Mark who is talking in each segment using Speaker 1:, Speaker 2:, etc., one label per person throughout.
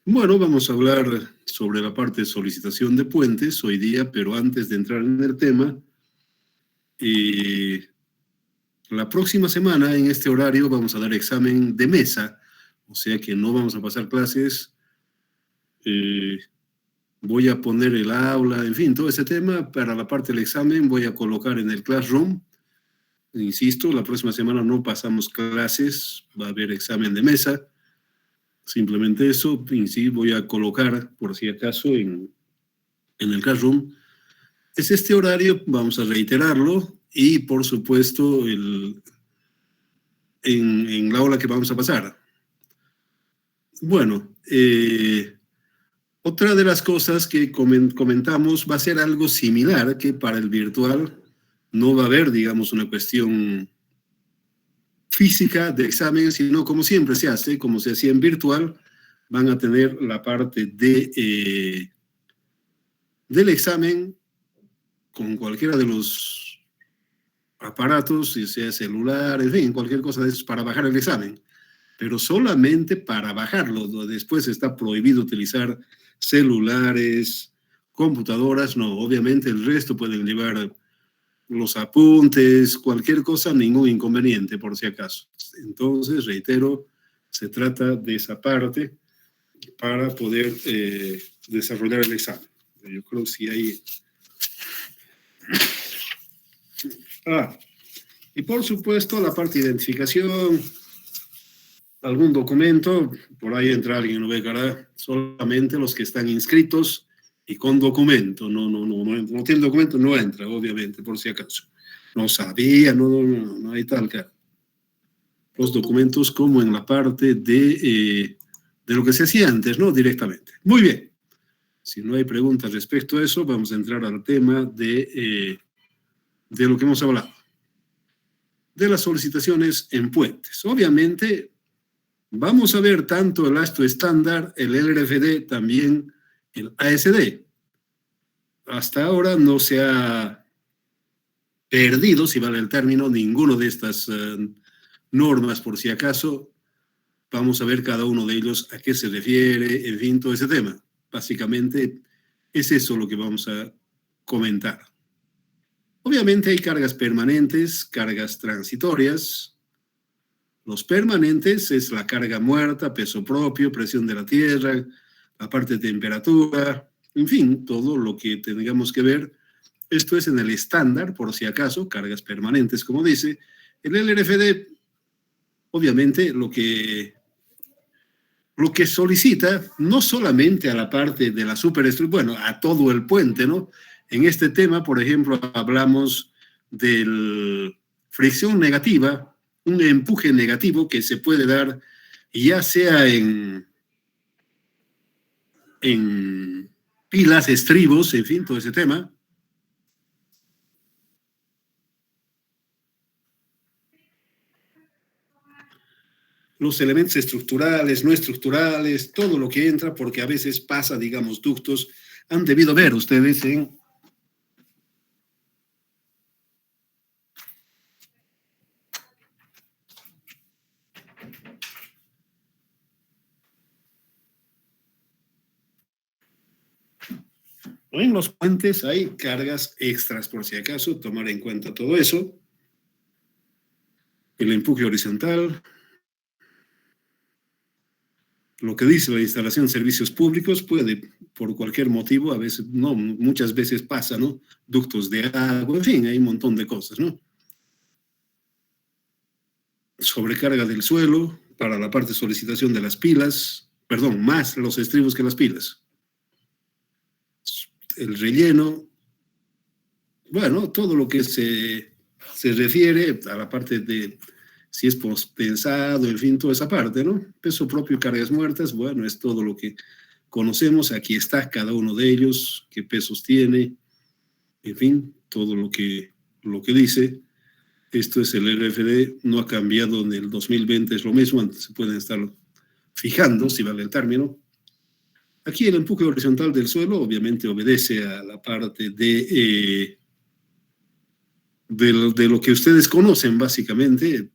Speaker 1: Bueno, vamos a hablar sobre la parte de solicitación de puentes hoy día, pero antes de entrar en el tema, eh, la próxima semana en este horario vamos a dar examen de mesa, o sea que no vamos a pasar clases. eh, Voy a poner el aula, en fin, todo ese tema para la parte del examen voy a colocar en el Classroom. Insisto, la próxima semana no pasamos clases, va a haber examen de mesa. Simplemente eso, y sí, voy a colocar, por si acaso, en el Classroom. Es este horario, vamos a reiterarlo, y por supuesto en la aula que vamos a pasar. Bueno, otra de las cosas que comentamos va a ser algo similar, que para el virtual no va a haber, digamos, una cuestión física de examen, sino como siempre se hace, como se hacía en virtual, van a tener la parte del examen con cualquiera de los aparatos, si sea celular, en fin, cualquier cosa de eso para bajar el examen, pero solamente para bajarlo. Después está prohibido utilizar celulares, computadoras, no, obviamente el resto pueden llevar los apuntes, cualquier cosa, ningún inconveniente por si acaso. Entonces, reitero, se trata de esa parte para poder desarrollar el examen. Yo creo que si hay... Y por supuesto la parte de identificación, algún documento, por ahí entra alguien, no ve cara, solamente los que están inscritos y con documento, no tiene documento, no entra, obviamente, por si acaso. No sabía, no hay tal cara. Los documentos como en la parte de lo que se hacía antes, ¿no? Directamente. Muy bien. Si no hay preguntas respecto a eso, vamos a entrar al tema de lo que hemos hablado. De las solicitaciones en puentes. Obviamente, vamos a ver tanto el ASTO estándar, el LRFD, también el ASD. Hasta ahora no se ha perdido, si vale el término, ninguno de estas normas, por si acaso. Vamos a ver cada uno de ellos a qué se refiere, en fin, todo ese tema. Básicamente es eso lo que vamos a comentar. Obviamente hay cargas permanentes, cargas transitorias. Los permanentes es la carga muerta, peso propio, presión de la tierra, la parte de temperatura, en fin, todo lo que tengamos que ver. Esto es en el estándar, por si acaso, cargas permanentes, como dice. El LRFD, obviamente, lo que solicita no solamente a la parte de la superestructura, bueno, a todo el puente, ¿no? En este tema, por ejemplo, hablamos de fricción negativa, un empuje negativo que se puede dar ya sea en pilas, estribos, en fin, todo ese tema. Los elementos estructurales, no estructurales, todo lo que entra, porque a veces pasa, digamos, ductos. Han debido ver ustedes en los puentes hay cargas extras, por si acaso, tomar en cuenta todo eso. El empuje horizontal, lo que dice la instalación de servicios públicos puede, por cualquier motivo, a veces, no, muchas veces pasa, ¿no? Ductos de agua, en fin, hay un montón de cosas, ¿no? Sobrecarga del suelo para la parte de solicitación de las pilas, perdón, más los estribos que las pilas. El relleno, bueno, todo lo que se refiere a la parte de si es pospensado, en fin, toda esa parte, ¿no? Peso propio, cargas muertas, bueno, es todo lo que conocemos. Aquí está cada uno de ellos, qué pesos tiene, en fin, todo lo que dice. Esto es el RFD, no ha cambiado en el 2020, es lo mismo, antes se pueden estar fijando, si vale el término. Aquí el empuje horizontal del suelo obviamente obedece a la parte de lo que ustedes conocen, básicamente.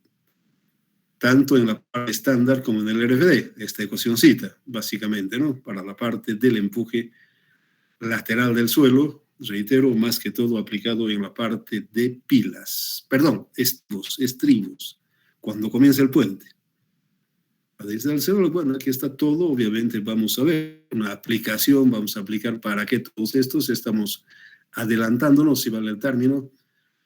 Speaker 1: tanto en la parte estándar como en el RFD, esta ecuacióncita, básicamente, ¿no? Para la parte del empuje lateral del suelo, reitero, más que todo aplicado en la parte de pilas, perdón, estribos, cuando comienza el puente. Desde el suelo, bueno, aquí está todo, obviamente vamos a ver una aplicación, vamos a aplicar para qué todos estos, estamos adelantándonos, si vale el término.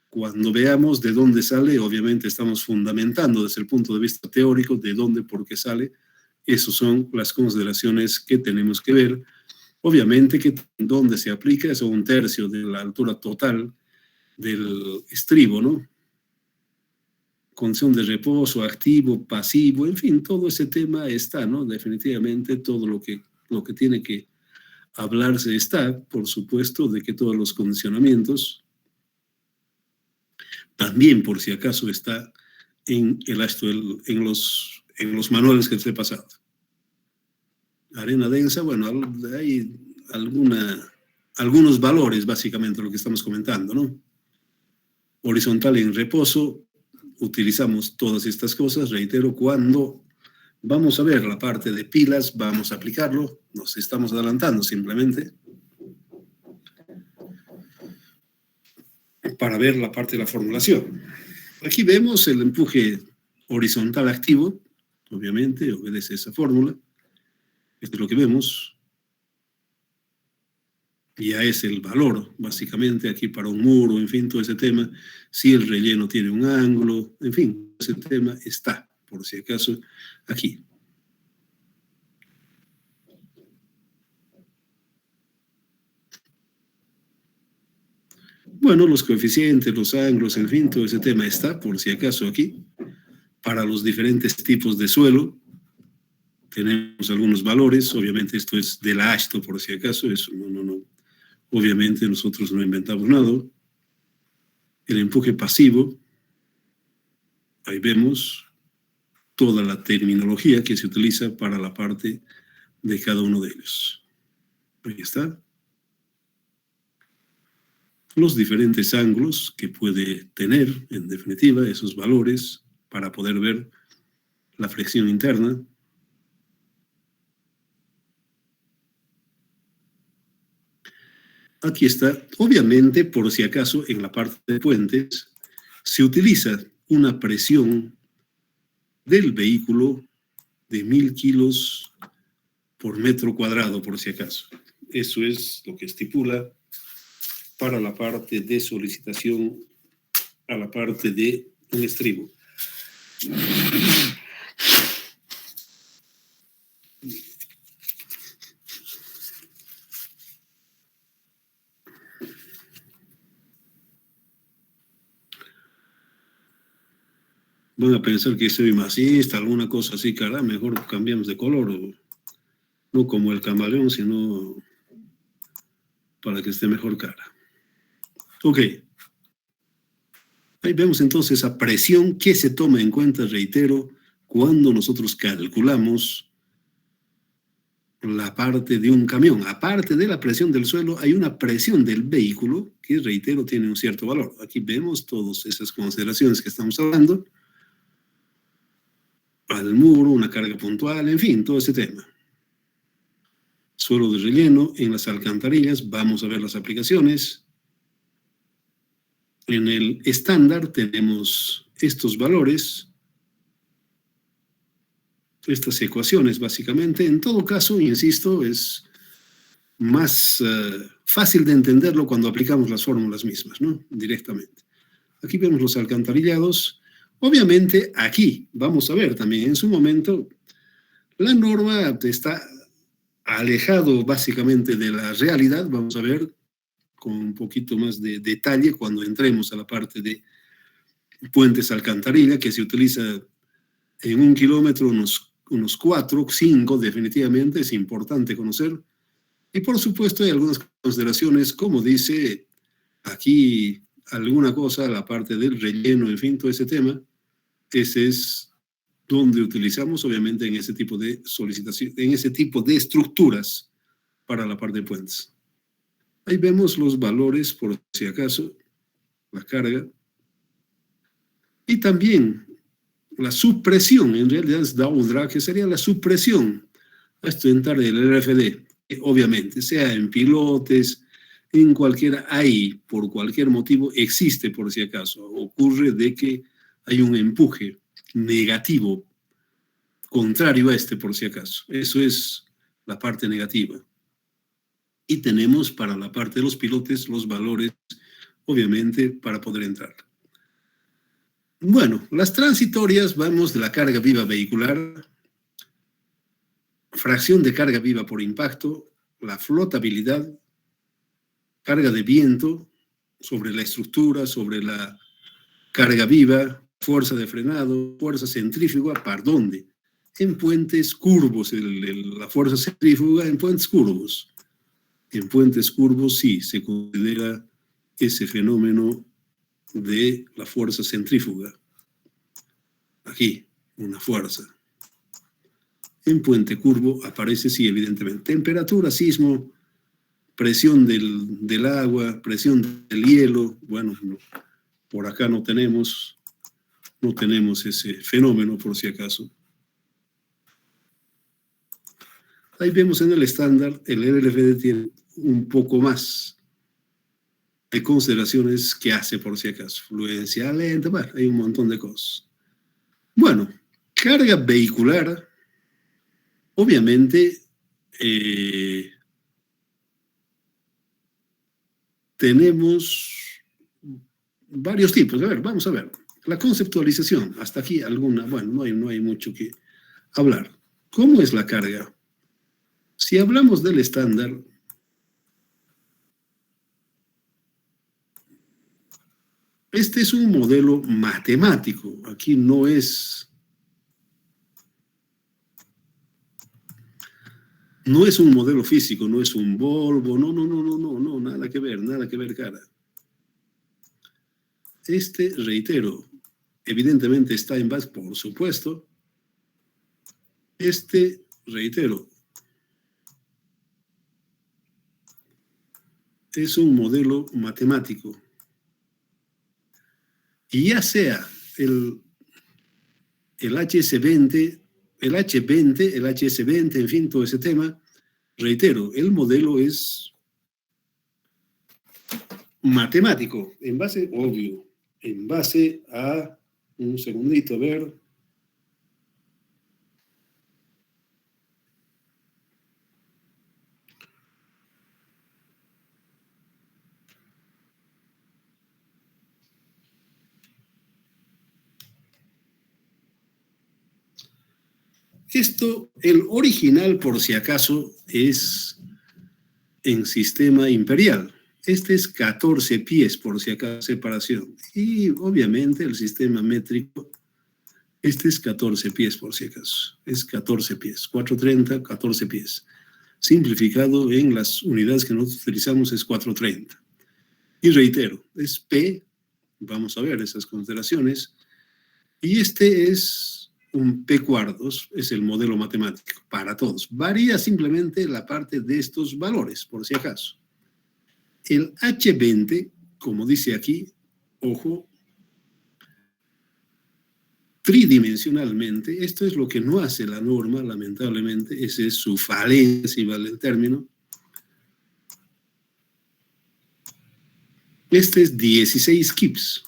Speaker 1: Cuando veamos de dónde sale, obviamente estamos fundamentando desde el punto de vista teórico de dónde, por qué sale. Esas son las consideraciones que tenemos que ver. Obviamente que dónde se aplica es 1/3 de la altura total del estribo, ¿no? Condición de reposo, activo, pasivo, en fin, todo ese tema está, ¿no? Definitivamente todo lo que tiene que hablarse está, por supuesto, de que todos los condicionamientos, también por si acaso está en los manuales que les he pasado. Arena densa, bueno, hay algunos valores, básicamente, lo que estamos comentando, ¿no? Horizontal en reposo, utilizamos todas estas cosas, reitero, cuando vamos a ver la parte de pilas, vamos a aplicarlo, nos estamos adelantando simplemente para ver la parte de la formulación. Aquí vemos el empuje horizontal activo, obviamente, obedece esa fórmula. Esto es lo que vemos. Ya es el valor, básicamente, aquí para un muro, en fin, todo ese tema. Si el relleno tiene un ángulo, en fin, ese tema está, por si acaso, aquí. Bueno, los coeficientes, los ángulos, en fin, todo ese tema está, por si acaso, aquí. Para los diferentes tipos de suelo, tenemos algunos valores. Obviamente, esto es de la AASHTO, por si acaso. Eso no. Obviamente, nosotros no inventamos nada. El empuje pasivo, ahí vemos toda la terminología que se utiliza para la parte de cada uno de ellos. Ahí está. Los diferentes ángulos que puede tener, en definitiva, esos valores para poder ver la flexión interna. Aquí está. Obviamente, por si acaso, en la parte de puentes, se utiliza una presión del vehículo de 1000 kilos por metro cuadrado, por si acaso. Eso es lo que estipula para la parte de solicitación a la parte de un estribo. Van a pensar que soy masista, alguna cosa así, cara, mejor cambiamos de color, no como el camaleón, sino para que esté mejor cara. Ok. Ahí vemos entonces esa presión que se toma en cuenta, reitero, cuando nosotros calculamos la parte de un camión. Aparte de la presión del suelo, hay una presión del vehículo que, reitero, tiene un cierto valor. Aquí vemos todas esas consideraciones que estamos hablando. Al muro, una carga puntual, en fin, todo ese tema. Suelo de relleno en las alcantarillas, vamos a ver las aplicaciones. En el estándar tenemos estos valores, estas ecuaciones básicamente. En todo caso, insisto, es más fácil de entenderlo cuando aplicamos las fórmulas mismas, ¿no? Directamente. Aquí vemos los alcantarillados. Obviamente, aquí vamos a ver también en su momento, la norma está alejado básicamente de la realidad. Vamos a ver con un poquito más de detalle cuando entremos a la parte de puentes alcantarilla, que se utiliza en 1 kilómetro unos 4, 5, definitivamente es importante conocer. Y por supuesto hay algunas consideraciones, como dice aquí alguna cosa, la parte del relleno, en fin, todo ese tema. Ese es donde utilizamos, obviamente, en ese tipo de solicitación, en ese tipo de estructuras para la parte de puentes. Ahí vemos los valores, por si acaso, la carga. Y también la supresión, en realidad es daudra, que sería la supresión a estudiantar del RFD, obviamente, sea en pilotes, en cualquiera, hay, por cualquier motivo, existe por si acaso, ocurre de que hay un empuje negativo, contrario a este por si acaso. Eso es la parte negativa. Y tenemos para la parte de los pilotes los valores, obviamente, para poder entrar. Bueno, las transitorias, vamos de la carga viva vehicular, fracción de carga viva por impacto, la flotabilidad, carga de viento sobre la estructura, sobre la carga viva, fuerza de frenado, fuerza centrífuga, ¿para dónde? En puentes curvos, la fuerza centrífuga en puentes curvos. En puentes curvos sí se considera ese fenómeno de la fuerza centrífuga. Aquí, una fuerza. En puente curvo aparece, sí, evidentemente. Temperatura, sismo, presión del agua, presión del hielo. Bueno, no, por acá no tenemos ese fenómeno, por si acaso. Ahí vemos en el estándar, el RFD tiene un poco más de consideraciones que hace, por si acaso. Fluencia lenta, bueno, hay un montón de cosas. Bueno, carga vehicular, obviamente, tenemos varios tipos. A ver, vamos a ver. La conceptualización, hasta aquí alguna, bueno, no hay mucho que hablar. ¿Cómo es la carga? Si hablamos del estándar, este es un modelo matemático. Aquí no es un modelo físico, no es un Volvo, no, nada que ver, cara. Reitero, evidentemente está en base, por supuesto. Reitero, es un modelo matemático. Y ya sea el HS20, el H20, el HS20, en fin, todo ese tema, reitero, el modelo es matemático, en base, obvio, en base a, un segundito, a ver. Esto, el original, por si acaso, es en sistema imperial. Este es 14 pies, por si acaso, separación. Y obviamente el sistema métrico, este es 14 pies, por si acaso. Es 14 pies, 430, 14 pies. Simplificado en las unidades que nosotros utilizamos es 430. Y reitero, es P, vamos a ver esas consideraciones, y este es un P cuartos, es el modelo matemático para todos. Varía simplemente la parte de estos valores, por si acaso. El H20, como dice aquí, ojo, tridimensionalmente, esto es lo que no hace la norma, lamentablemente, ese es su falencia, si vale el término. Este es 16 kips.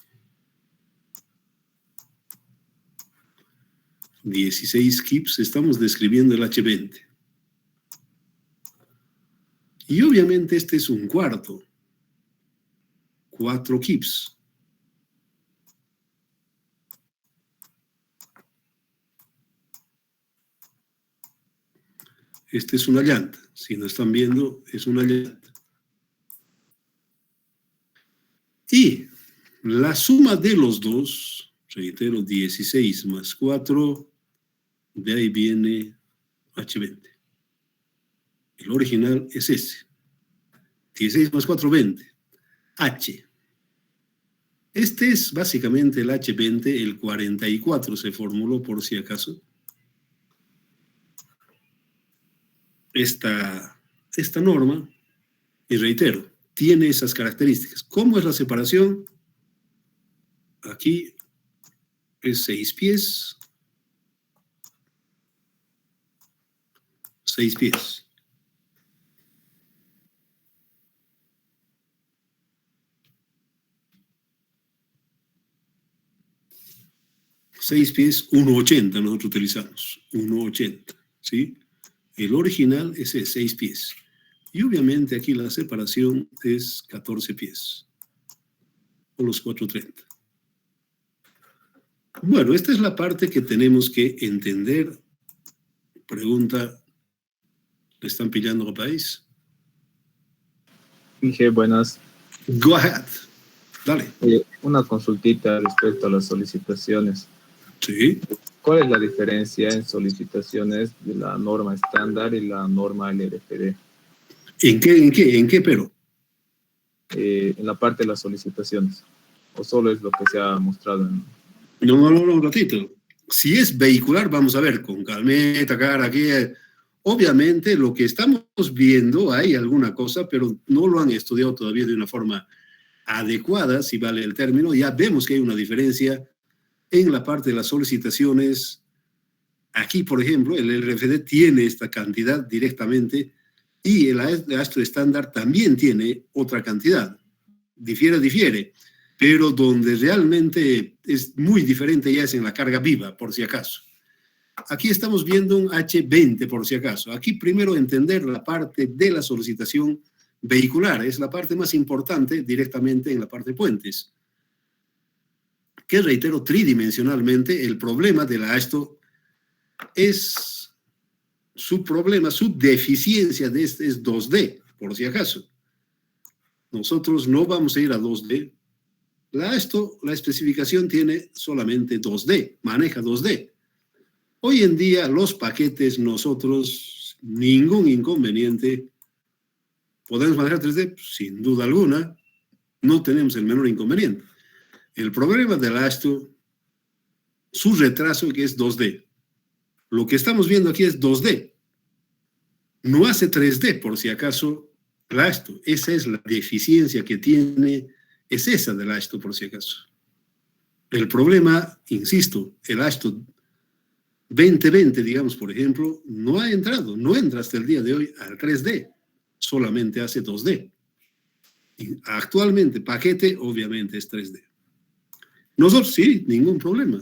Speaker 1: 16 kips, estamos describiendo el H20. Y obviamente este es un cuarto. 4 kips. Este es una llanta. Si no están viendo, es una llanta. Y la suma de los dos, reitero, 16 más 4, de ahí viene H20. El original es ese. 16 más 4, 20. H. Este es básicamente el H20, el 44 se formuló por si acaso. Esta norma, y reitero, tiene esas características. ¿Cómo es la separación? Aquí es 6 pies, 6 pies. Seis pies, 1,80 nosotros utilizamos, 1,80, ¿sí? El original es de 6 pies. Y obviamente aquí la separación es 14 pies, o los 4,30. Bueno, esta es la parte que tenemos que entender. Pregunta, ¿le están pillando al país?
Speaker 2: Dije, buenas.
Speaker 1: Go ahead, dale.
Speaker 2: Una consultita respecto a las solicitaciones.
Speaker 1: Sí.
Speaker 2: ¿Cuál es la diferencia en solicitaciones de la norma estándar y la norma LRFD?
Speaker 1: ¿En qué, pero?
Speaker 2: En la parte de las solicitaciones. ¿O solo es lo que se ha mostrado en...?
Speaker 1: No, un ratito. Si es vehicular, vamos a ver, con calmeta, cara, aquí. Obviamente, lo que estamos viendo, hay alguna cosa, pero no lo han estudiado todavía de una forma adecuada, si vale el término. Ya vemos que hay una diferencia en la parte de las solicitaciones. Aquí, por ejemplo, el LRFD tiene esta cantidad directamente y el astro estándar también tiene otra cantidad. Difiere, pero donde realmente es muy diferente ya es en la carga viva, por si acaso. Aquí estamos viendo un H20, por si acaso. Aquí primero entender la parte de la solicitación vehicular, es la parte más importante directamente en la parte de puentes. Que reitero, tridimensionalmente, el problema de la ASTO es su problema, su deficiencia de este es 2D, por si acaso. Nosotros no vamos a ir a 2D. La especificación tiene solamente 2D, maneja 2D. Hoy en día los paquetes nosotros, ningún inconveniente, podemos manejar 3D, sin duda alguna, no tenemos el menor inconveniente. El problema del ASTO, su retraso que es 2D. Lo que estamos viendo aquí es 2D. No hace 3D, por si acaso, el ASTO. Esa es la deficiencia que tiene, es esa del ASTO, por si acaso. El problema, insisto, el ASTO 2020, digamos, por ejemplo, no ha entrado, no entra hasta el día de hoy al 3D, solamente hace 2D. Y actualmente, paquete, obviamente, es 3D. Nosotros sí, ningún problema.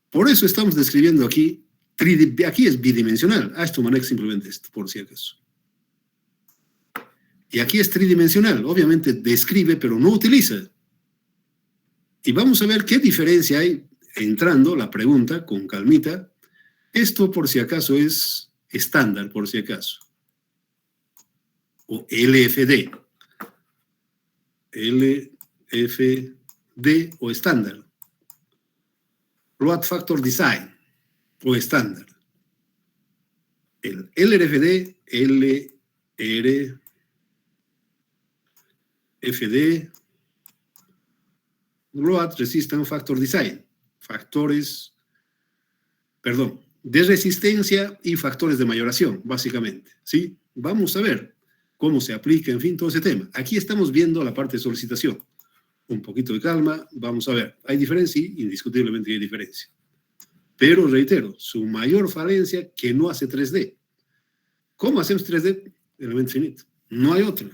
Speaker 1: Por eso estamos describiendo aquí, aquí es bidimensional, esto maneja simplemente esto, por si acaso. Y aquí es tridimensional, obviamente describe, pero no utiliza. Y vamos a ver qué diferencia hay entrando la pregunta con calmita. Esto por si acaso es estándar, por si acaso. O LFD. LFD o estándar. Load Factor Design o estándar. El LRFD, LRFD, Load Resistance Factor Design. Factores, de resistencia y factores de mayoración, básicamente, ¿sí? Vamos a ver cómo se aplica, en fin, todo ese tema. Aquí estamos viendo la parte de solicitación. Un poquito de calma, vamos a ver. ¿Hay diferencia? Sí, indiscutiblemente hay diferencia. Pero, reitero, su mayor falencia que no hace 3D. ¿Cómo hacemos 3D? Elemento finito. No hay otro.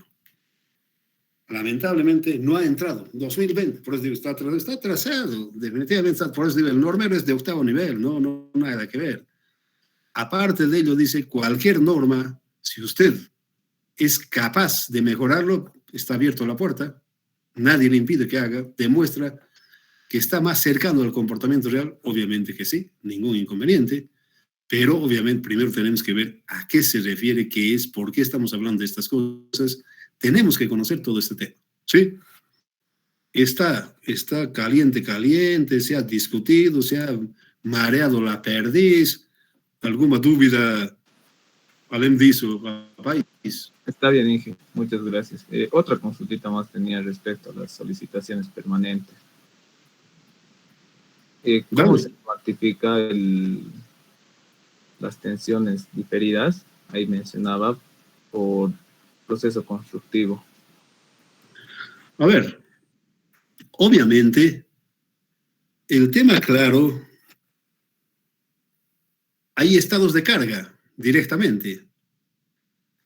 Speaker 1: Lamentablemente no ha entrado. 2020, por eso digo, está atrasado. Definitivamente, por eso digo, el normero es de octavo nivel, no nada que ver. Aparte de ello, dice, cualquier norma, si usted es capaz de mejorarlo, está abierto la puerta, nadie le impide que haga, demuestra que está más cercano al comportamiento real, obviamente que sí, ningún inconveniente, pero obviamente primero tenemos que ver a qué se refiere, qué es, por qué estamos hablando de estas cosas. Tenemos que conocer todo este tema, ¿sí? Está caliente, se ha discutido, se ha mareado la perdiz, alguna duda, além disso, país.
Speaker 2: Está bien, Inge, muchas gracias. Otra consultita más tenía respecto a las solicitaciones permanentes. ¿Cómo se cuantifica las tensiones diferidas? Ahí mencionaba por proceso constructivo.
Speaker 1: A ver, obviamente, el tema claro, hay estados de carga, directamente.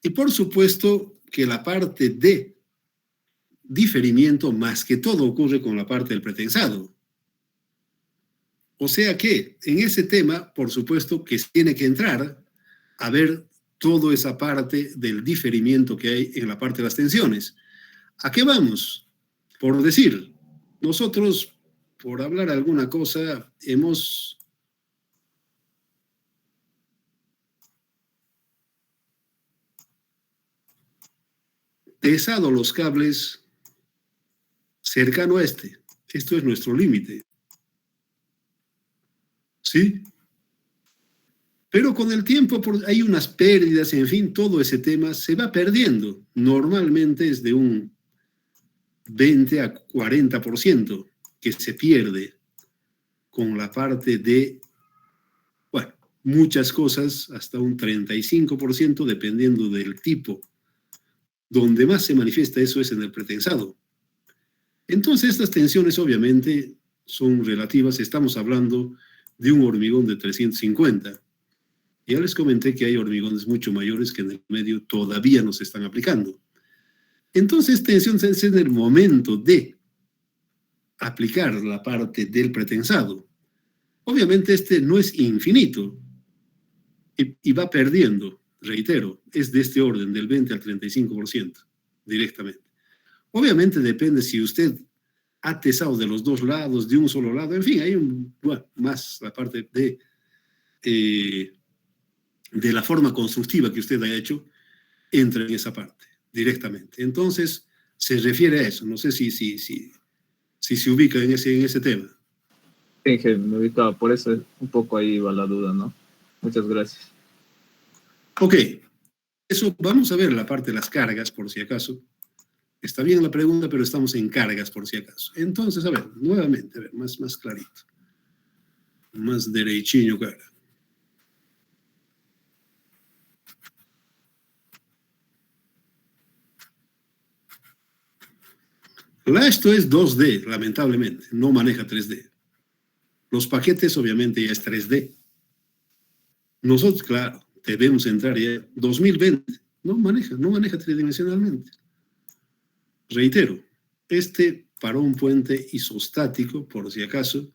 Speaker 1: Y por supuesto que la parte de diferimiento más que todo ocurre con la parte del pretensado. O sea que en ese tema, por supuesto que tiene que entrar a ver toda esa parte del diferimiento que hay en la parte de las tensiones. ¿A qué vamos? Por decir, nosotros, por hablar alguna cosa, hemos pesado los cables cercano a este. Esto es nuestro límite. ¿Sí? Pero con el tiempo hay unas pérdidas, en fin, todo ese tema se va perdiendo. Normalmente es de un 20 a 40% que se pierde con la parte de, bueno, muchas cosas, hasta un 35% dependiendo del tipo. Donde más se manifiesta eso es en el pretensado. Entonces, estas tensiones obviamente son relativas. Estamos hablando de un hormigón de 350. Ya les comenté que hay hormigones mucho mayores que en el medio todavía no se están aplicando. Entonces, tensión es en el momento de aplicar la parte del pretensado. Obviamente, este no es infinito y va perdiendo, reitero, es de este orden, del 20 al 35% directamente. Obviamente depende si usted ha tesado de los dos lados, de un solo lado, en fin, hay más la parte de la forma constructiva que usted haya hecho, entra en esa parte directamente. Entonces, se refiere a eso. No sé si se ubica en ese tema.
Speaker 2: Sí, que me ubicaba, por eso un poco ahí va la duda, ¿no? Muchas gracias.
Speaker 1: Ok, eso vamos a ver la parte de las cargas, por si acaso. Está bien la pregunta, pero estamos en cargas, por si acaso. Entonces, a ver, nuevamente, a ver, más clarito. Más derechinho, cara. Esto es 2D, lamentablemente, no maneja 3D. Los paquetes, obviamente, ya es 3D. Nosotros, claro, debemos entrar ya 2020. No maneja tridimensionalmente. Reitero, para un puente isostático, por si acaso,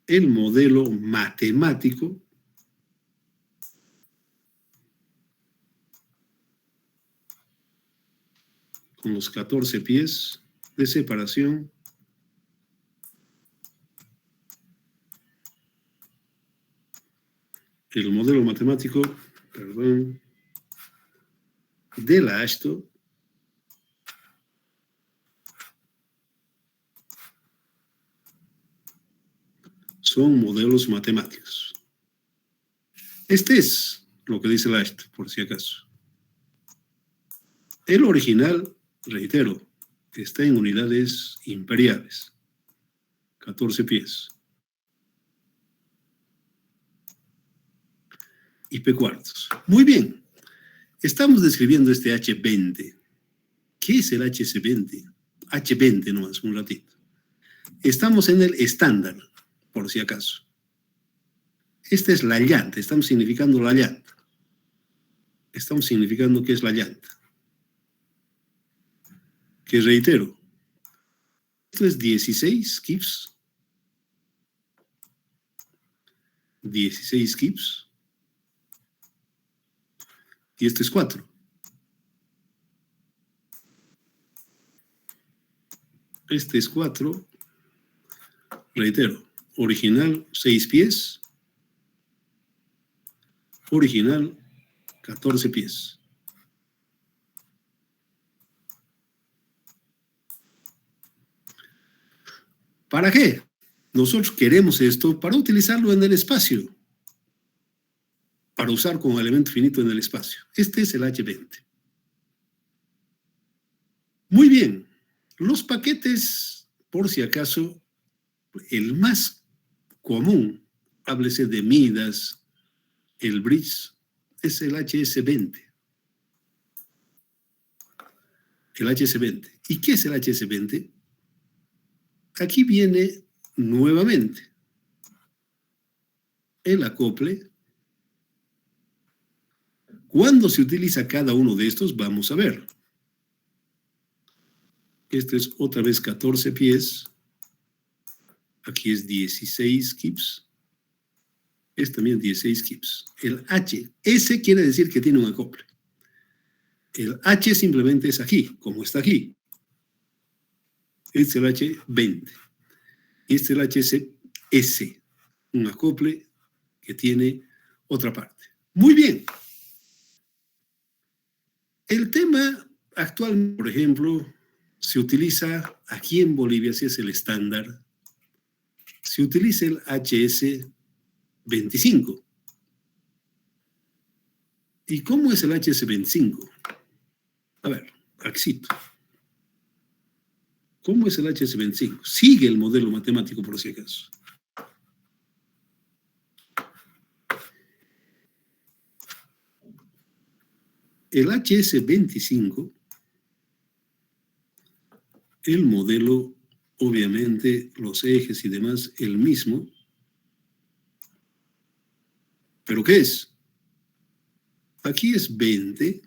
Speaker 1: el modelo matemático con los 14 pies de separación el modelo matemático, de la AASHTO son modelos matemáticos. Este es lo que dice la AASHTO, por si acaso. El original, reitero, está en unidades imperiales, 14 pies. Y P cuartos. Muy bien. Estamos describiendo este H20. ¿Qué es el HC20? H20 nomás, un ratito. Estamos en el estándar, por si acaso. Esta es la llanta, estamos significando la llanta. Estamos significando qué es la llanta. Que reitero, esto es 16 kips. 16 kips. Y este es 4. Este es 4. Reitero, original 6 pies. Original 14 pies. ¿Para qué? Nosotros queremos esto para utilizarlo en el espacio. Para usar como elemento finito en el espacio. Este es el H20. Muy bien. Los paquetes, por si acaso, el más común, háblese de Midas, el bridge, es el HS20. El HS20. ¿Y qué es el HS20? Aquí viene nuevamente el acople ¿Cuándo se utiliza cada uno de estos? Vamos a ver. Este es otra vez 14 pies. Aquí es 16 kips. Es también 16 kips. El H, S quiere decir que tiene un acople. El H simplemente es aquí, como está aquí. Este es el H20. Este es el HS, un acople que tiene otra parte. Muy bien. El tema actual, por ejemplo, se utiliza aquí en Bolivia, si es el estándar, se utiliza el HS25. ¿Y cómo es el HS25? A ver, Axito. ¿Cómo es el HS25? Sigue el modelo matemático, por si acaso. El HS25, el modelo, obviamente, los ejes y demás, el mismo. ¿Pero qué es? Aquí es 20.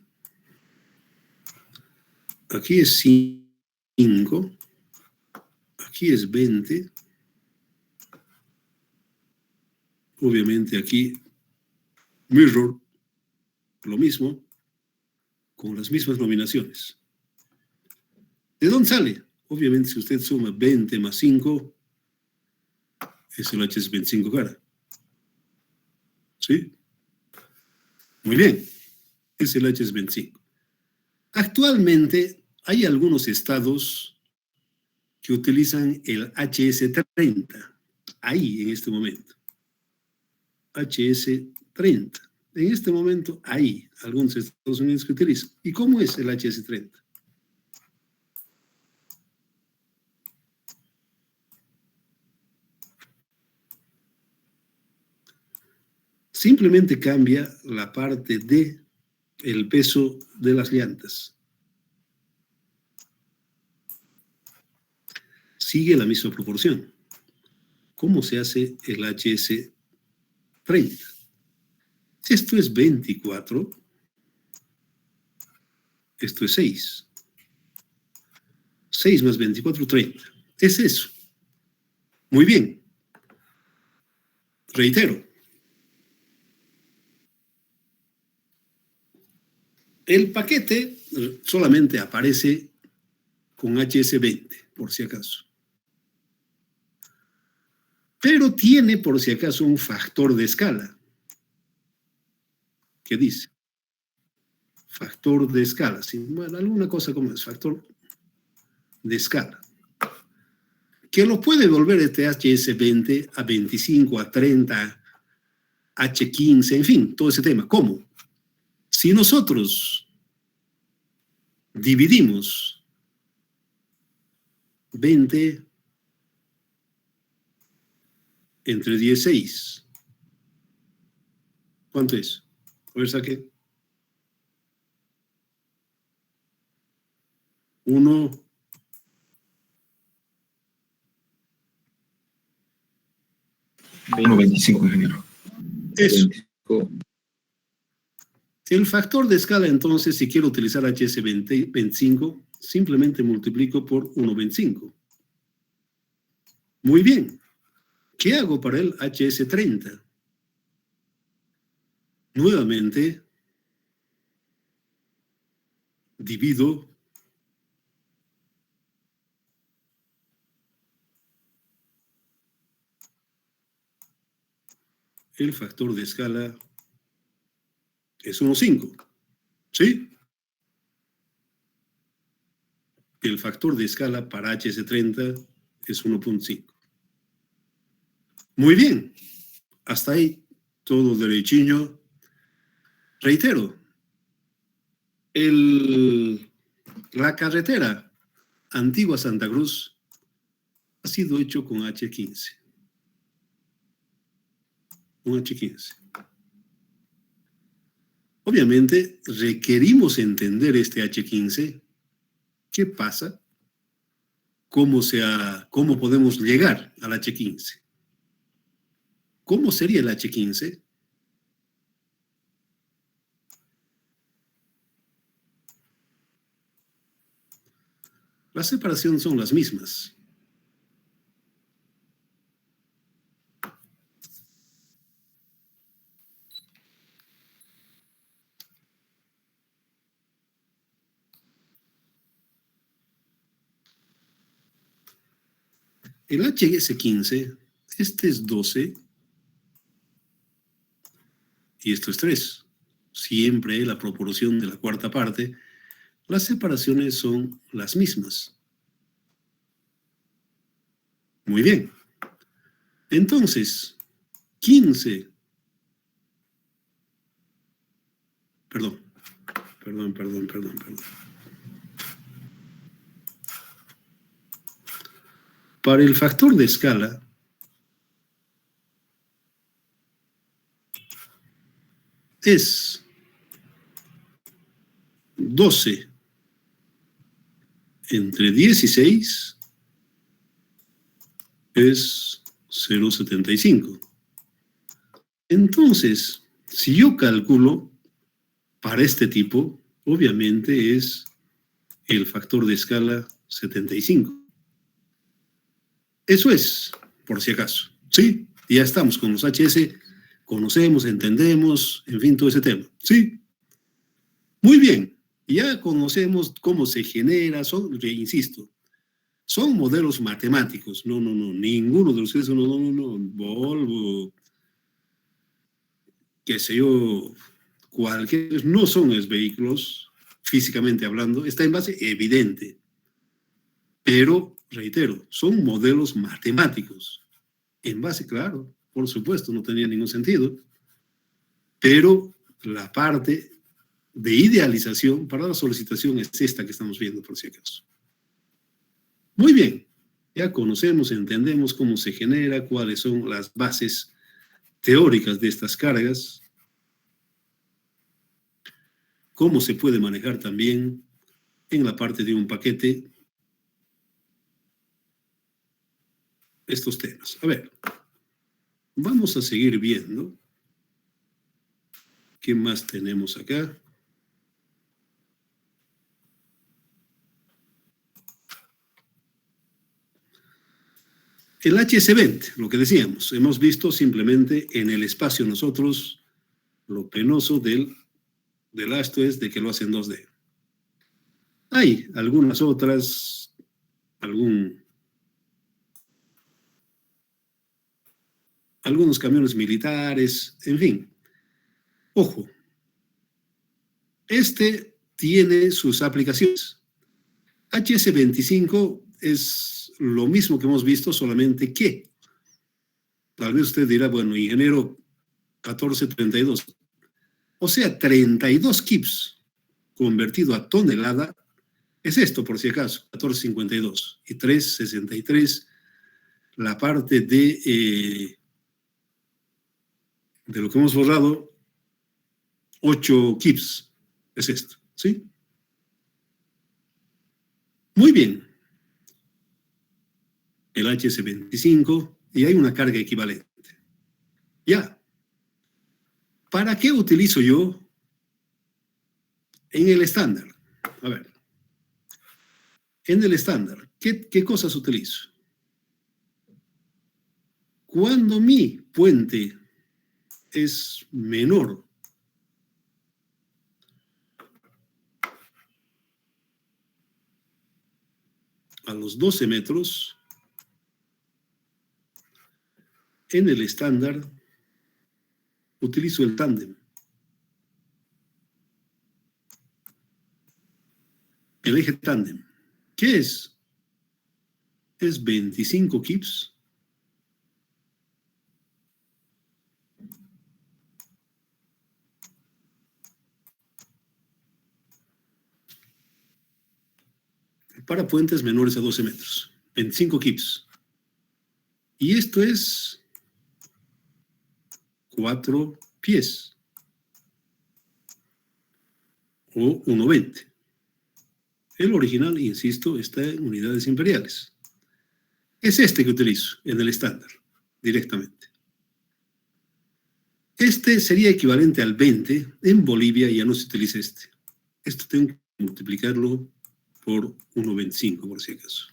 Speaker 1: Aquí es 5. Aquí es 20. Obviamente aquí, mirror, lo mismo, con las mismas nominaciones. ¿De dónde sale? Obviamente, si usted suma 20 más 5, es el HS25 cara. ¿Sí? Muy bien. Es el HS25. Actualmente, hay algunos estados que utilizan el HS30. Ahí, en este momento. HS30. En este momento, hay algunos Estados Unidos que utilizan. ¿Y cómo es el HS30? Simplemente cambia la parte de el peso de las llantas. Sigue la misma proporción. ¿Cómo se hace el HS30? Esto es 24. Esto es 6. 6 más 24, 30. Es eso. Muy bien. Reitero. El paquete solamente aparece con HS20, por si acaso. Pero tiene, por si acaso, un factor de escala. ¿Qué dice? Factor de escala. ¿Sí? Bueno, alguna cosa como es, factor de escala. Que lo puede volver este HS20 a 25, a 30, H15, en fin, todo ese tema. ¿Cómo? Si nosotros dividimos 20 entre 16, ¿cuánto es? A ver, saque. 1.
Speaker 2: 1.25, ingeniero.
Speaker 1: Eso.
Speaker 2: 25.
Speaker 1: El factor de escala, entonces, si quiero utilizar HS25, simplemente multiplico por 1.25. Muy bien. ¿Qué hago para el HS30? Nuevamente, divido el factor de escala es 1.5. ¿Sí? El factor de escala para HS30 es 1.5. Muy bien. Hasta ahí, todo derechillo. Reitero, la carretera Antigua Santa Cruz ha sido hecho con H15. Un H15. Obviamente, requerimos entender este H15. ¿Qué pasa? ¿Cómo podemos llegar al H15? ¿Cómo sería el H15? Las separaciones son las mismas. El H es 15, este es 12 y esto es 3. Siempre la proporción de la cuarta parte. Las separaciones son las mismas. Muy bien. Entonces, 15. Perdón. Para el factor de escala, es 12 entre 16 es 0,75. Entonces, si yo calculo para este tipo, obviamente es el factor de escala 75. Eso es, por si acaso. ¿Sí? Ya estamos con los HS, conocemos, entendemos, en fin, todo ese tema. ¿Sí? Muy bien. Ya conocemos cómo se genera, insisto, son modelos matemáticos. No, ninguno de ustedes, Volvo, qué sé yo, cualquier, no son los vehículos, físicamente hablando, está en base evidente. Pero, reitero, son modelos matemáticos. En base, claro, por supuesto, no tenía ningún sentido. Pero la parte de idealización para la solicitación es esta que estamos viendo, por si acaso. Muy bien, ya conocemos, entendemos cómo se genera, cuáles son las bases teóricas de estas cargas, cómo se puede manejar también en la parte de un paquete estos temas. A ver, vamos a seguir viendo. ¿Qué más tenemos acá? El HS20, lo que decíamos, hemos visto simplemente en el espacio nosotros, lo penoso del ASTO es de que lo hacen 2D. Hay algunas otras, algunos camiones militares, en fin. Ojo, este tiene sus aplicaciones. HS25 es lo mismo que hemos visto, solamente que tal vez usted dirá, bueno, ingeniero, 1432. O sea, 32 kips convertido a tonelada, es esto por si acaso, 1452 y 363, la parte de lo que hemos borrado, 8 kips, es esto, ¿sí? Muy bien. El HS25 y hay una carga equivalente. Ya. ¿Para qué utilizo yo en el estándar? A ver. En el estándar, ¿qué cosas utilizo? Cuando mi puente es menor a los 12 metros, en el estándar utilizo el tándem. El eje tándem. ¿Qué es? Es 25 kips para puentes menores a 12 metros. 25 kips. Y esto es 4 pies. O 1,20. El original, insisto, está en unidades imperiales. Es este que utilizo en el estándar, directamente. Este sería equivalente al 20. En Bolivia ya no se utiliza este. Esto tengo que multiplicarlo por 1.25, por si acaso,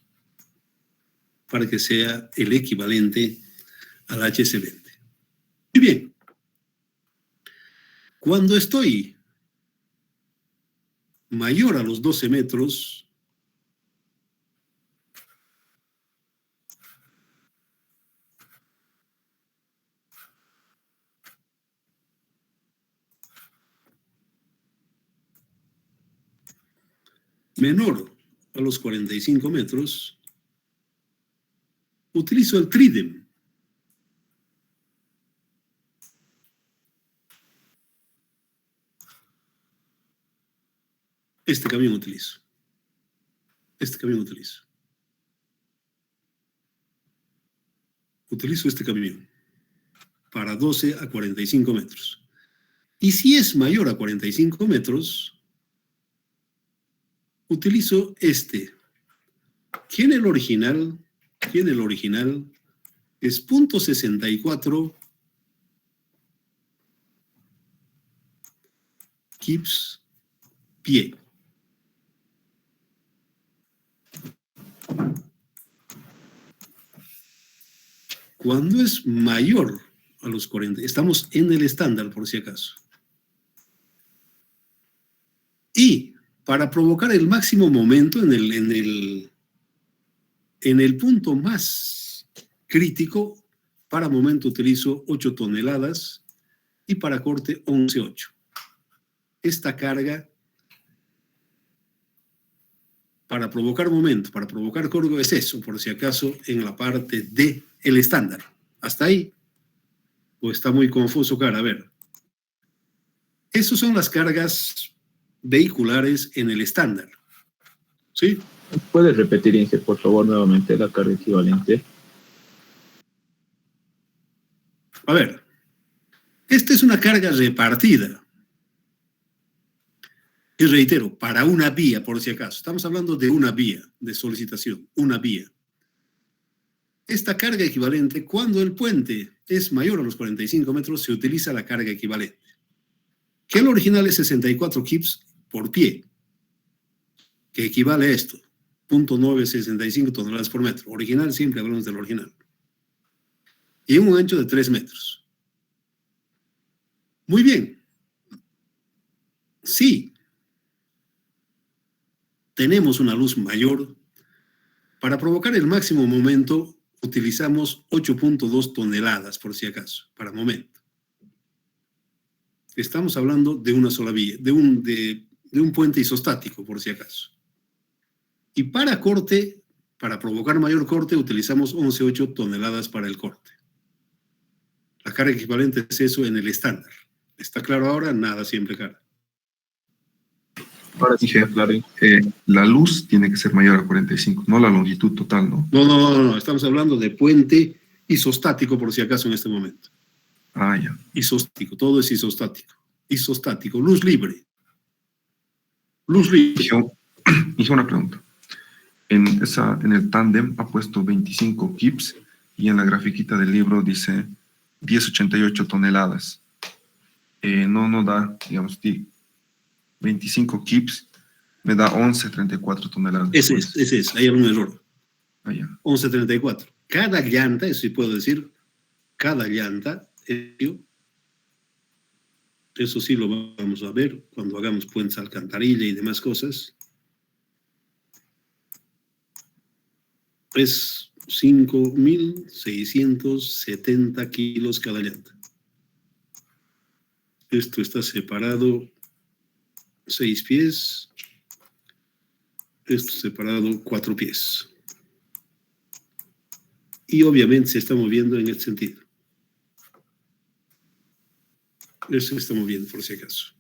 Speaker 1: para que sea el equivalente al HC20. Muy bien. Cuando estoy mayor a los 12 metros, menor a los 45 metros, utilizo el tridem. Este camión utilizo. Este camión utilizo. Utilizo este camión para 12 a 45 metros. Y si es mayor a 45 metros, utilizo este. Que en el original es .64 kips pie. Cuando es mayor a los 40, estamos en el estándar por si acaso. Y para provocar el máximo momento en el punto más crítico, para momento utilizo 8 toneladas y para corte 11.8. Esta carga para provocar momento, para provocar corgo es eso, por si acaso, en la parte de el estándar. ¿Hasta ahí? ¿O está muy confuso, cara? A ver. Esas son las cargas vehiculares en el estándar. ¿Sí?
Speaker 2: ¿Puedes repetir, Inge, por favor, nuevamente la carga equivalente?
Speaker 1: A ver. Esta es una carga repartida. Y reitero, para una vía, por si acaso. Estamos hablando de una vía de solicitación, una vía. Esta carga equivalente, cuando el puente es mayor a los 45 metros, se utiliza la carga equivalente. Que el original es 64 kips por pie, que equivale a esto, 0.965 toneladas por metro. Original, siempre hablamos del original. Y un ancho de 3 metros. Muy bien. Sí. Tenemos una luz mayor. Para provocar el máximo momento, utilizamos 8.2 toneladas, por si acaso, para momento. Estamos hablando de una sola vía, de un puente isostático, por si acaso. Y para corte, para provocar mayor corte, utilizamos 11.8 toneladas para el corte. La carga equivalente es eso en el estándar. ¿Está claro ahora? Nada, siempre cara.
Speaker 3: Ahora sí, claro. La luz tiene que ser mayor a 45, no la longitud total, ¿no?
Speaker 1: No. Estamos hablando de puente isostático, por si acaso, en este momento.
Speaker 3: Ah, ya.
Speaker 1: Isostático, todo es isostático. Isostático, luz libre. Luz libre.
Speaker 3: Hice una pregunta. En el tándem ha puesto 25 kips y en la grafiquita del libro dice 10.88 toneladas. No da, digamos, 25 kips me da 11.34 toneladas.
Speaker 1: Ese es, hay algún error.
Speaker 3: Ah, ya.
Speaker 1: 11.34. Cada llanta, eso sí puedo decir, cada llanta, eso sí lo vamos a ver cuando hagamos puentes alcantarilla y demás cosas. Es 5.670 kilos cada llanta. Esto está separado 6 pies. Esto separado 4 pies. Y obviamente se está moviendo en este sentido. Eso se está moviendo, por si acaso.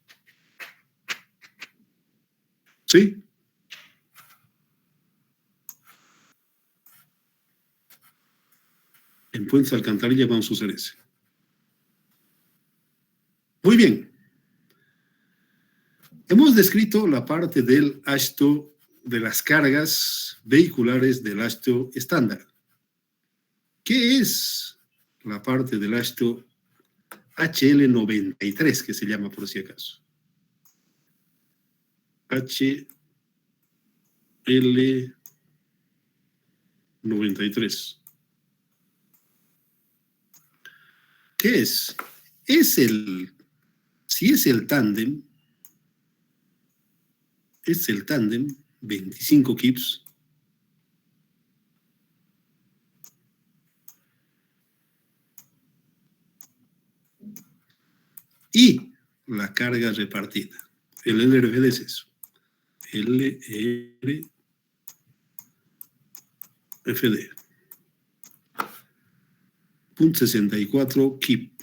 Speaker 1: ¿Sí? En puentes alcantarilla vamos a usar ese. Muy bien. Hemos descrito la parte del AASHTO, de las cargas vehiculares del AASHTO estándar. ¿Qué es la parte del AASHTO HL93, que se llama por si acaso? L93. ¿Qué es? Si es el tándem, es el tándem 25 kips y la carga repartida. El LRFD es eso. LRFD. 0.64 kip.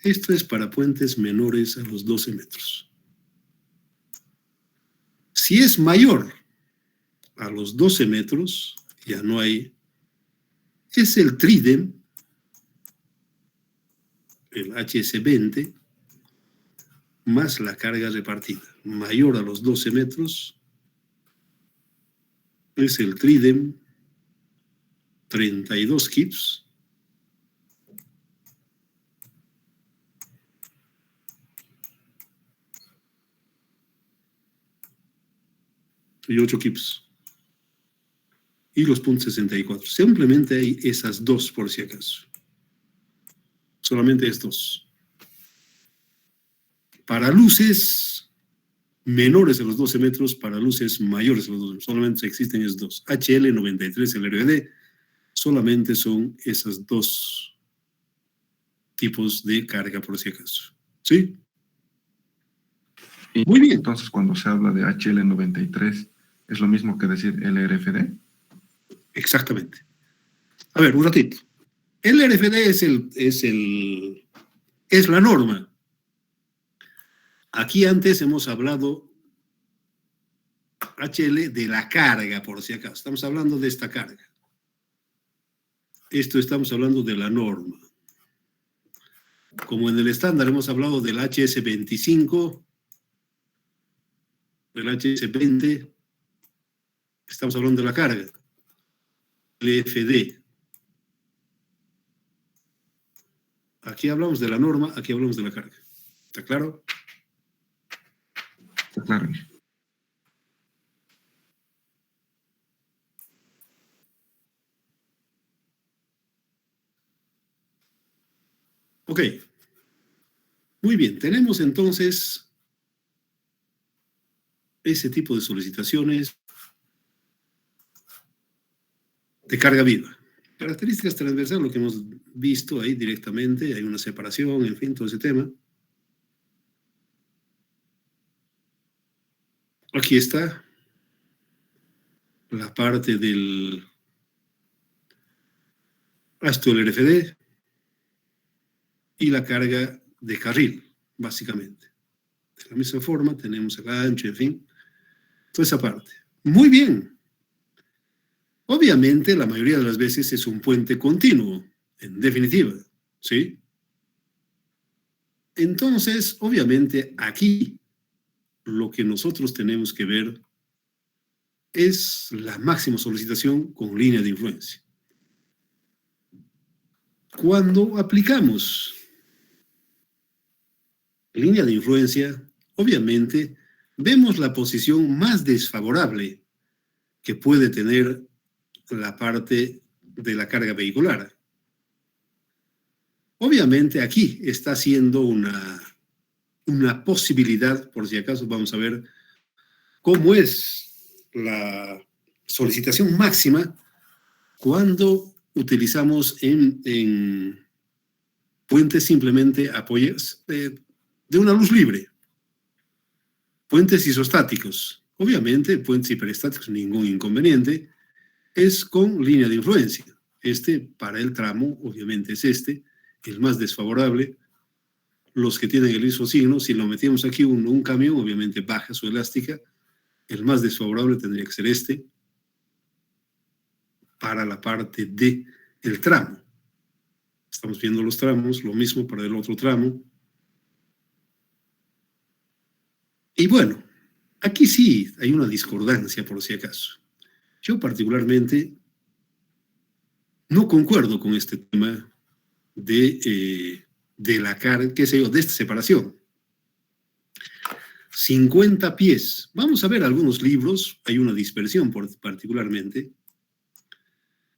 Speaker 1: Esto es para puentes menores a los 12 metros. Si es mayor a los 12 metros, ya no hay. Es el tridem, el HS20, más la carga repartida. Mayor a los 12 metros, es el tridem 32 kips. Y 8 kips. Y los .64. Simplemente hay esas dos por si acaso. Solamente estos. Para luces menores a los 12 metros, para luces mayores a los 12 metros, solamente existen esos dos. HL93, el RVD, solamente son esos dos tipos de carga por si acaso. ¿Sí?
Speaker 3: Y
Speaker 1: muy bien.
Speaker 3: Entonces, cuando se habla de HL93, ¿es lo mismo que decir LRFD?
Speaker 1: Exactamente. A ver, un ratito. El RFD es la norma. Aquí antes hemos hablado HL de la carga, por si acaso. Estamos hablando de esta carga. Esto estamos hablando de la norma. Como en el estándar hemos hablado del HS25, del HS20, estamos hablando de la carga. El FD. Aquí hablamos de la norma, aquí hablamos de la carga. ¿Está claro?
Speaker 3: Está claro.
Speaker 1: Ok. Muy bien, tenemos entonces ese tipo de solicitaciones de carga viva. Características transversales, lo que hemos visto ahí directamente, hay una separación, en fin, todo ese tema. Aquí está la parte del esto del RFD y la carga de carril, básicamente. De la misma forma, tenemos el ancho, en fin, toda esa parte. Muy bien. Obviamente, la mayoría de las veces es un puente continuo, en definitiva, ¿sí? Entonces, obviamente, aquí lo que nosotros tenemos que ver es la máxima solicitación con línea de influencia. Cuando aplicamos línea de influencia, obviamente, vemos la posición más desfavorable que puede tener la parte de la carga vehicular. Obviamente aquí está haciendo una posibilidad, por si acaso vamos a ver cómo es la solicitación máxima cuando utilizamos en puentes simplemente apoyos de una luz libre. Puentes isostáticos. Obviamente, puentes hiperestáticos, ningún inconveniente. Es con línea de influencia. Para el tramo, obviamente es el más desfavorable. Los que tienen el mismo signo, si lo metíamos aquí un camión, obviamente baja su elástica. El más desfavorable tendría que ser para la parte del tramo. Estamos viendo los tramos, lo mismo para el otro tramo. Y bueno, aquí sí hay una discordancia, por si acaso. Yo particularmente no concuerdo con este tema de la carga, qué sé yo, de esta separación. 50 pies. Vamos a ver algunos libros, hay una dispersión particularmente.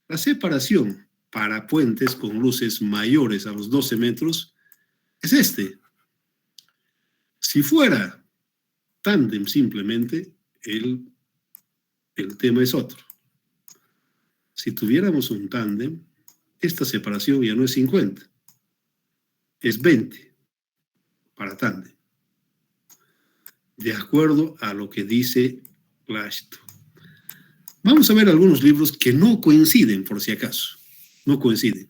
Speaker 1: La separación para puentes con luces mayores a los 12 metros es este. Si fuera tándem simplemente, el tema es otro. Si tuviéramos un tándem, esta separación ya no es 50, es 20 para tándem, de acuerdo a lo que dice la AASHTO. Vamos a ver algunos libros que no coinciden, por si acaso. No coinciden.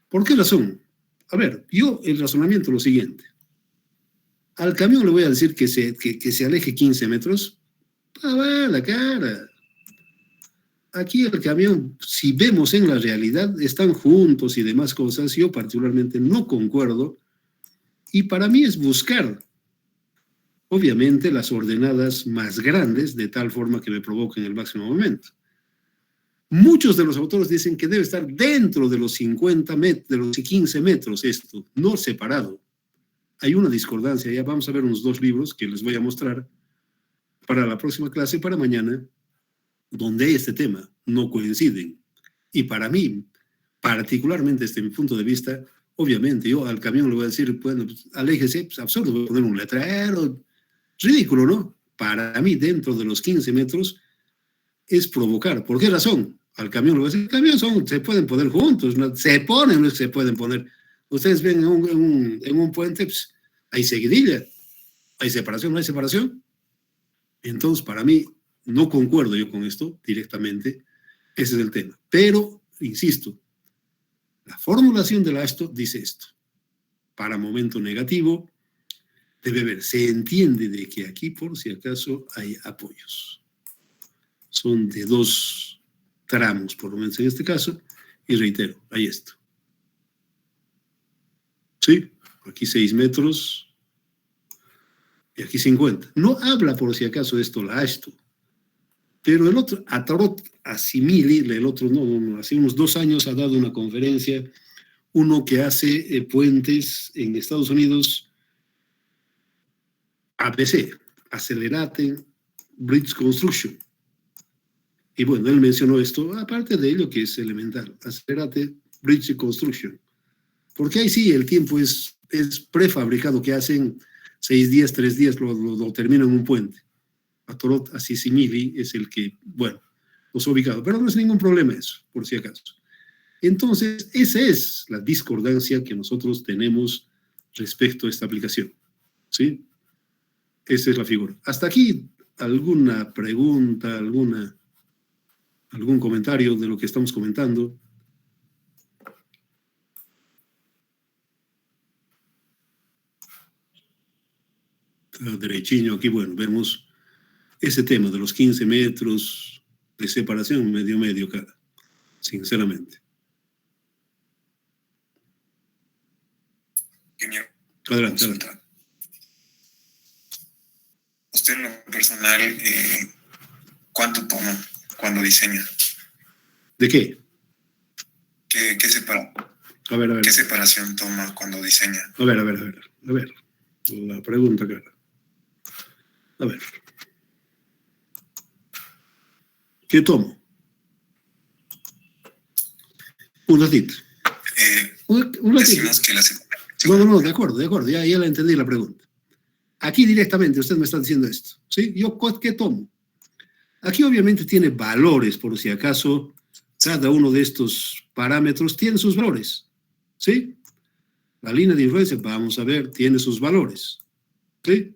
Speaker 1: ¿Por qué razón? A ver, el razonamiento es lo siguiente. Al camión le voy a decir que se aleje 15 metros. Va la cara. Aquí el camión, si vemos en la realidad, están juntos y demás cosas. Yo particularmente no concuerdo. Y para mí es buscar, obviamente, las ordenadas más grandes, de tal forma que me provoquen el máximo momento. Muchos de los autores dicen que debe estar dentro de los 50 metros, de los 15 metros esto, no separado. Hay una discordancia, ya vamos a ver unos 2 libros que les voy a mostrar para la próxima clase, para mañana, donde este tema no coinciden. Y para mí, particularmente desde mi punto de vista, obviamente yo al camión le voy a decir, bueno, pues, aléjese, pues absurdo, voy a poner un letrero, ridículo, ¿no? Para mí, dentro de los 15 metros, es provocar. ¿Por qué razón? Al camión le voy a decir, el camión se pueden poner juntos, ¿no? Se ponen, no se pueden poner. Ustedes ven en un puente, pues, hay seguidilla, hay separación, no hay separación. Entonces, para mí, no concuerdo yo con esto directamente, ese es el tema. Pero, insisto, la formulación de la AASHTO dice esto. Para momento negativo, debe haber, se entiende de que aquí, por si acaso, hay apoyos. Son de 2 tramos, por lo menos en este caso, y reitero, hay esto. ¿Sí? Aquí 6 metros y aquí 50. No habla, por si acaso, de esto la AASHTO. Pero el otro, Atarot Asimili, el otro no, hace unos 2 años ha dado una conferencia, uno que hace puentes en Estados Unidos, ABC, Accelerated Bridge Construction. Y bueno, él mencionó esto, aparte de ello que es elemental, Accelerated Bridge Construction. Porque ahí sí el tiempo es prefabricado, que hacen 6 días, 3 días, lo terminan en un puente. Atarot Asimili es el que, bueno, los ha ubicado, pero no es ningún problema eso, por si acaso. Entonces, esa es la discordancia que nosotros tenemos respecto a esta aplicación, ¿sí? Esa es la figura. Hasta aquí, ¿alguna pregunta, algún comentario de lo que estamos comentando? Derechiño aquí, bueno, vemos ese tema de los 15 metros de separación, medio cada, sinceramente. Adelante.
Speaker 4: Usted en lo personal, ¿cuánto toma cuando diseña?
Speaker 1: ¿De qué?
Speaker 4: ¿Qué
Speaker 1: A ver.
Speaker 4: ¿Qué separación toma cuando diseña?
Speaker 1: A ver. La pregunta, cara. A ver. ¿Qué tomo? Un ratito. Un ratito.
Speaker 4: Decimos que la separación...
Speaker 1: No, de acuerdo, ya la entendí la pregunta. Aquí directamente usted me está diciendo esto, ¿sí? ¿Yo qué tomo? Aquí obviamente tiene valores, por si acaso, cada uno de estos parámetros tiene sus valores, ¿sí? La línea de influencia, vamos a ver, tiene sus valores, ¿sí?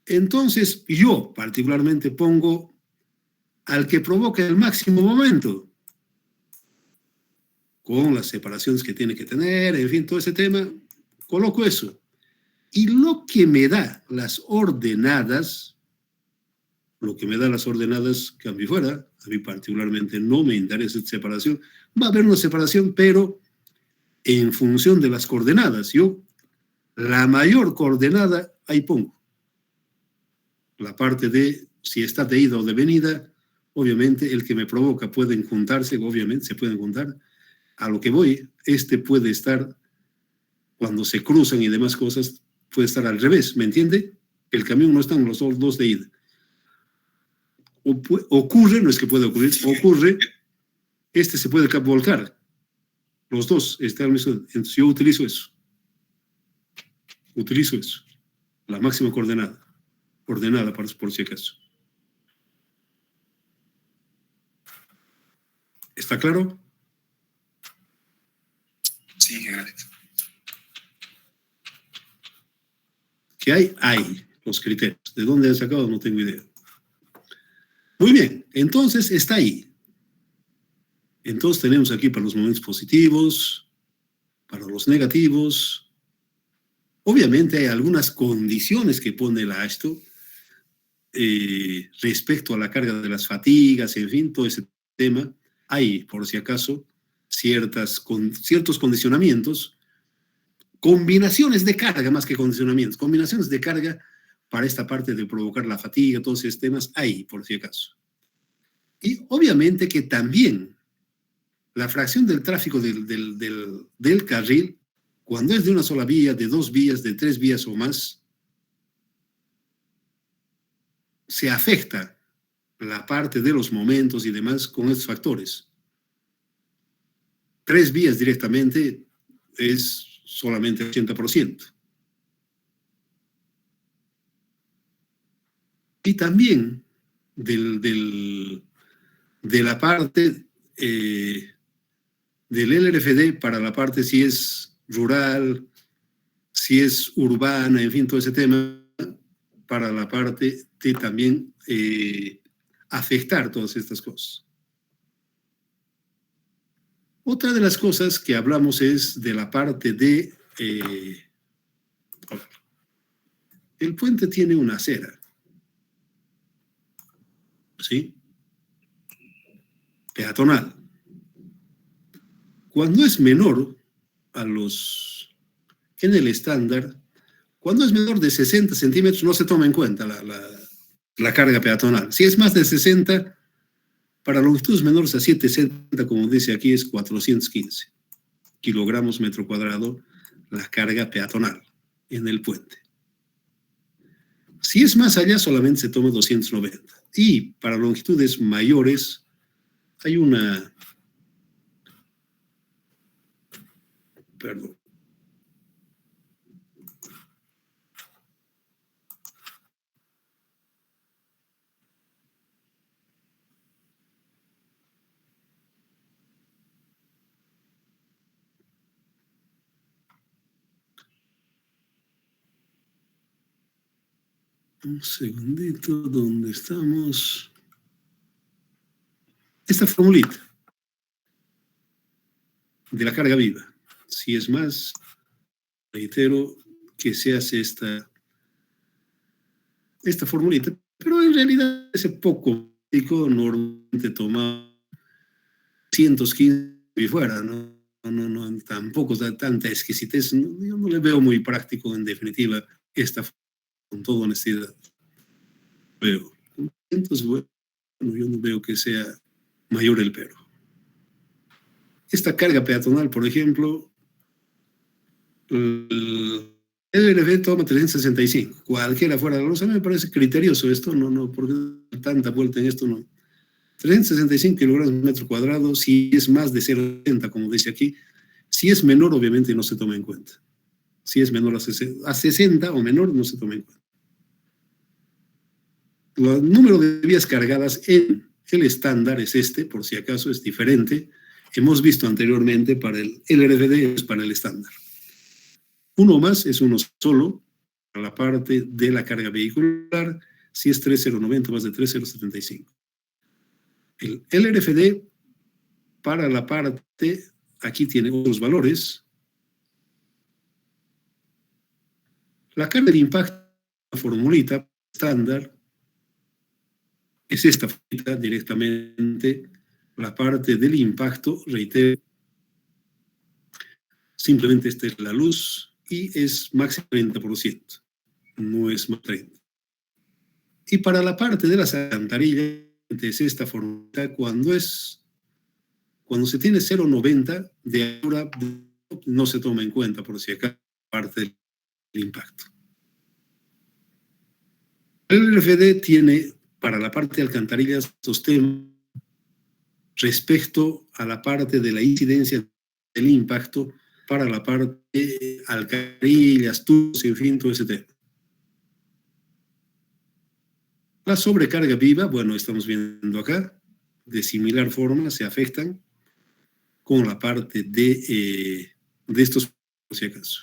Speaker 1: Entonces, yo particularmente pongo al que provoca el máximo momento, con las separaciones que tiene que tener, en fin, todo ese tema, coloco eso. Y lo que me da las ordenadas, cambio fuera, a mí particularmente no me interesa esta separación, va a haber una separación, pero en función de las coordenadas. Yo, la mayor coordenada, ahí pongo. La parte de, si está de ida o de venida, obviamente el que me provoca pueden juntarse, obviamente se pueden juntar. A lo que voy, puede estar, cuando se cruzan y demás cosas, puede estar al revés, ¿me entiende? El camión no están los dos de ida. Ocurre, no es que puede ocurrir, ocurre, se puede volcar. Los dos están al mismo. Entonces yo utilizo eso. La máxima coordenada. Ordenada, por si acaso. ¿Está claro?
Speaker 4: Sí, gracias.
Speaker 1: ¿Qué hay? Hay los criterios. ¿De dónde han sacado? No tengo idea. Muy bien, entonces está ahí. Entonces tenemos aquí para los momentos positivos, para los negativos. Obviamente hay algunas condiciones que pone el AASHTO respecto a la carga de las fatigas, en fin, todo ese tema. Hay, por si acaso, ciertos condicionamientos, combinaciones de carga más que condicionamientos, combinaciones de carga para esta parte de provocar la fatiga, todos esos temas, hay, por si acaso. Y obviamente que también la fracción del tráfico del carril, cuando es de una sola vía, de 2 vías, de 3 vías o más, se afecta la parte de los momentos y demás con estos factores. 3 vías directamente es solamente 80%. Y también de la parte del LRFD para la parte si es rural, si es urbana, en fin, todo ese tema, para la parte de también afectar todas estas cosas. Otra de las cosas que hablamos es de la parte de... el puente tiene una acera, ¿sí? Peatonal. Cuando es menor en el estándar, cuando es menor de 60 centímetros no se toma en cuenta la carga peatonal. Si es más de 60, para longitudes menores a 760, como dice aquí, es 415 kilogramos metro cuadrado la carga peatonal en el puente. Si es más allá, solamente se toma 290. Y para longitudes mayores, hay una... Perdón. Un segundito, ¿dónde estamos? Esta formulita de la carga viva. Si es más, reitero que se hace esta formulita, pero en realidad ese poco normalmente toma 115 y fuera, ¿no? No, tampoco da tanta exquisitez. Yo no le veo muy práctico, en definitiva, con toda honestidad. Veo. Entonces, bueno, yo no veo que sea mayor el pero. Esta carga peatonal, por ejemplo, el LRF toma 365. Cualquiera fuera de la luz, a mí me parece criterioso esto, no, porque tanta vuelta en esto, no. 365 kilogramos metro cuadrado, si es más de 0,70, como dice aquí. Si es menor, obviamente no se toma en cuenta. Si es menor a 60 o menor, no se toma en cuenta. El número de vías cargadas en el estándar es por si acaso es diferente. Hemos visto anteriormente para el LRFD, es para el estándar. Uno más es uno solo, para la parte de la carga vehicular, si es 3090 más de 3075. El LRFD, para la parte, aquí tiene otros valores. La carga de impacto, la formulita estándar, es esta formulita directamente, la parte del impacto, reitero, simplemente esta es la luz y es máximo 30%, no es más 30%. Y para la parte de las alcantarillas, es esta formulita, cuando se tiene 0,90 de altura, no se toma en cuenta, por si acá parte del impacto. El LFD tiene para la parte de alcantarillas dos temas respecto a la parte de la incidencia del impacto para la parte de alcantarillas, tubos, en fin, todo ese tema. La sobrecarga viva, bueno, estamos viendo acá, de similar forma se afectan con la parte de estos, por si acaso.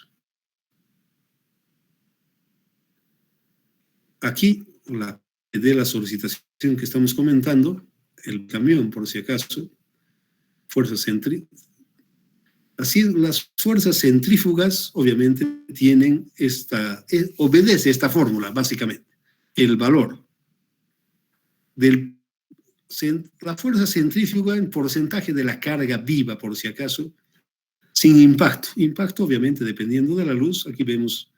Speaker 1: Aquí, de la solicitación que estamos comentando, el camión, por si acaso, fuerzas centrífugas. Así, las fuerzas centrífugas, obviamente, tienen obedece esta fórmula, básicamente. El valor de la fuerza centrífuga en porcentaje de la carga viva, por si acaso, sin impacto. Impacto, obviamente, dependiendo de la luz. Aquí vemos,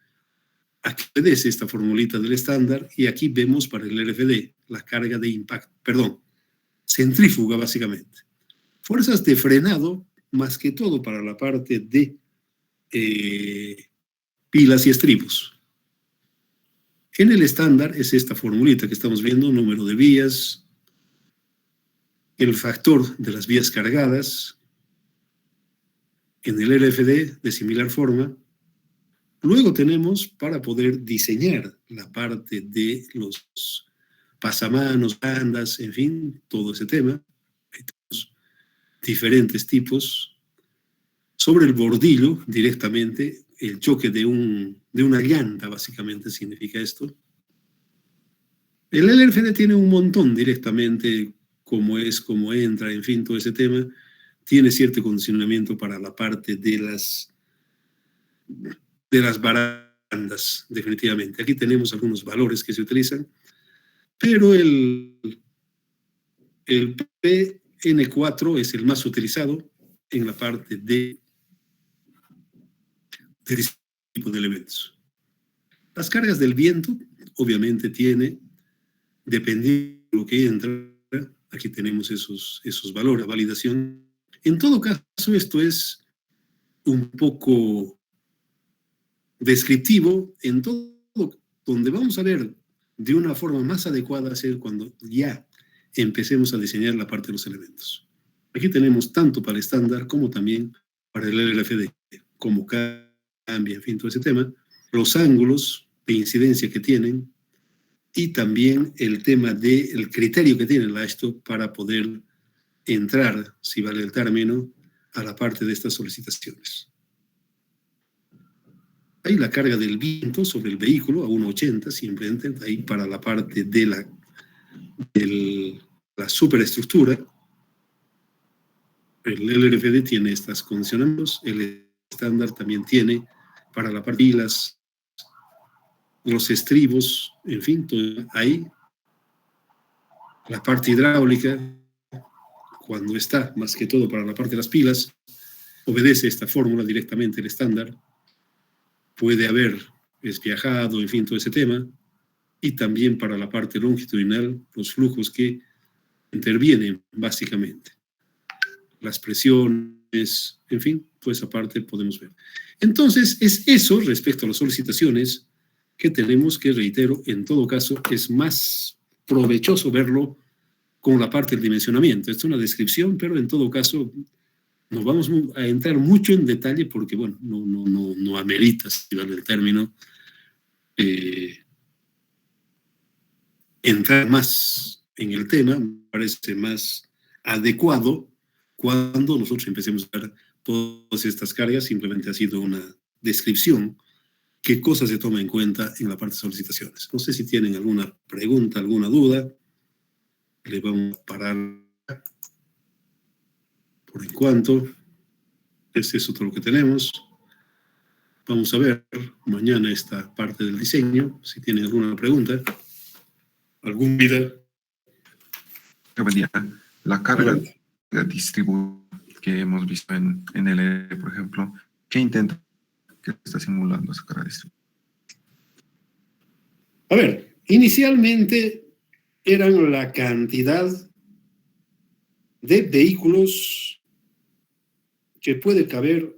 Speaker 1: aquí obedece esta formulita del estándar, y aquí vemos para el RFD la carga de impacto, perdón, centrífuga, básicamente. Fuerzas de frenado, más que todo para la parte de pilas y estribos. En el estándar es esta formulita que estamos viendo, número de vías, el factor de las vías cargadas. En el LFD, de similar forma. Luego tenemos, para poder diseñar la parte de los pasamanos, bandas, en fin, todo ese tema. Hay diferentes tipos. Sobre el bordillo, directamente, el choque de una llanta, básicamente significa esto. El LFD tiene un montón directamente, cómo es, cómo entra, en fin, todo ese tema. Tiene cierto condicionamiento para la parte de las barandas, definitivamente. Aquí tenemos algunos valores que se utilizan, pero el PN4 es el más utilizado en la parte de este tipo de elementos. Las cargas del viento, obviamente, tiene, dependiendo de lo que entra, aquí tenemos esos valores, la validación. En todo caso, esto es un poco descriptivo en todo, donde vamos a ver de una forma más adecuada ser cuando ya empecemos a diseñar la parte de los elementos. Aquí tenemos tanto para el estándar como también para el LFD, como cambia, en fin, todo ese tema, los ángulos de incidencia que tienen y también el tema del criterio que tiene la AASHTO para poder entrar, si vale el término, a la parte de estas solicitaciones. Hay la carga del viento sobre el vehículo a 1,80, simplemente ahí para la parte de la superestructura. El LRFD tiene estos condicionamientos, el estándar también tiene para la parte de los estribos, en fin, todo ahí. La parte hidráulica, cuando está, más que todo para la parte de las pilas, obedece esta fórmula directamente, el estándar. Puede haber viajado, en fin, todo ese tema. Y también para la parte longitudinal, los flujos que intervienen, básicamente. Las presiones, en fin, toda esa parte podemos ver. Entonces, es eso respecto a las solicitaciones que tenemos que, reitero, en todo caso, es más provechoso verlo con la parte del dimensionamiento. Esto es una descripción, pero en todo caso nos vamos a entrar mucho en detalle porque, bueno, no amerita, si vale el término, entrar más en el tema. Me parece más adecuado cuando nosotros empecemos a ver todas estas cargas. Simplemente ha sido una descripción. ¿Qué cosas se toma en cuenta en la parte de solicitaciones? No sé si tienen alguna pregunta, alguna duda. Le vamos a parar por en cuanto. Este es todo lo que tenemos. Vamos a ver mañana esta parte del diseño. Si tienen alguna pregunta, algún vida.
Speaker 3: La carga distribuida que hemos visto en el, por ejemplo, ¿qué intenta que está simulando esa carga distribuida?
Speaker 1: A ver, inicialmente eran la cantidad de vehículos que puede caber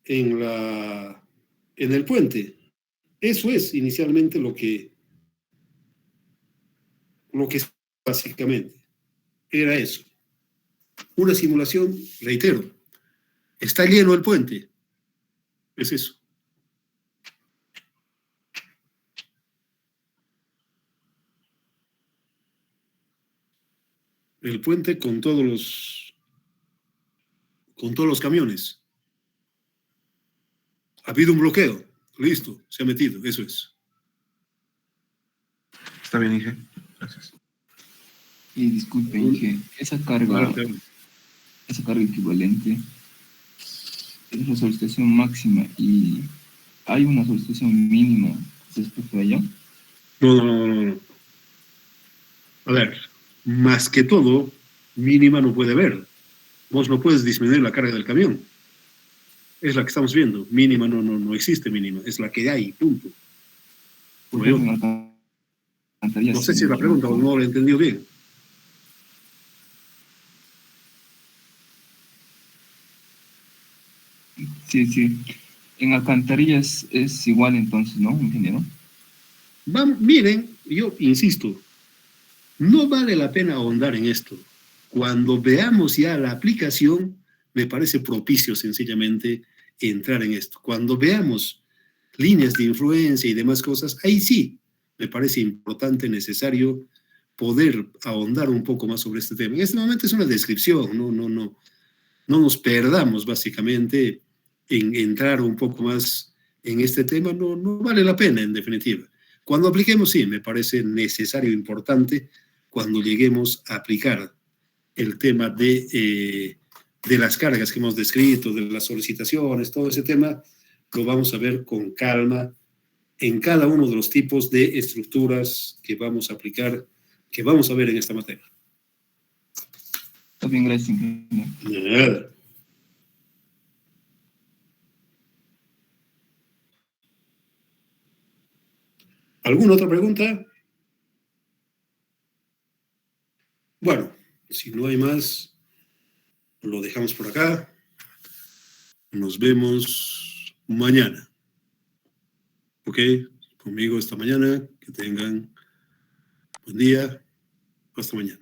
Speaker 1: en el puente. Eso es inicialmente lo que lo que básicamente era eso. Una simulación, reitero, está lleno el puente. Es eso. El puente con todos los camiones. Ha habido un bloqueo. Listo, se ha metido. Eso es.
Speaker 3: Está bien, Inge. Gracias.
Speaker 5: Y disculpe, Inge, esa carga equivalente es la solicitación máxima y hay una solicitación mínima respecto a ella.
Speaker 1: No. A ver, más que todo, mínima no puede haber. Vos no puedes disminuir la carga del camión. Es la que estamos viendo. Mínima no existe mínima. Es la que hay, punto.
Speaker 5: Por ejemplo, en alcantarillas,
Speaker 1: No sé si es la pregunta o no lo he entendido bien.
Speaker 5: Sí. En alcantarillas es igual entonces, ¿no, ingeniero?
Speaker 1: Miren, yo insisto, no vale la pena ahondar en esto. Cuando veamos ya la aplicación, me parece propicio sencillamente entrar en esto. Cuando veamos líneas de influencia y demás cosas, ahí sí me parece importante, necesario poder ahondar un poco más sobre este tema. En este momento es una descripción, no nos perdamos básicamente en entrar un poco más en este tema, no vale la pena en definitiva. Cuando apliquemos, sí, me parece necesario, importante, cuando lleguemos a aplicar el tema de las cargas que hemos descrito, de las solicitaciones, todo ese tema, lo vamos a ver con calma en cada uno de los tipos de estructuras que vamos a aplicar, que vamos a ver en esta materia.
Speaker 5: Está bien, gracias, ingeniero.
Speaker 1: Nada. ¿Alguna otra pregunta? Bueno, si no hay más, lo dejamos por acá. Nos vemos mañana. ¿Ok? Conmigo esta mañana. Que tengan buen día. Hasta mañana.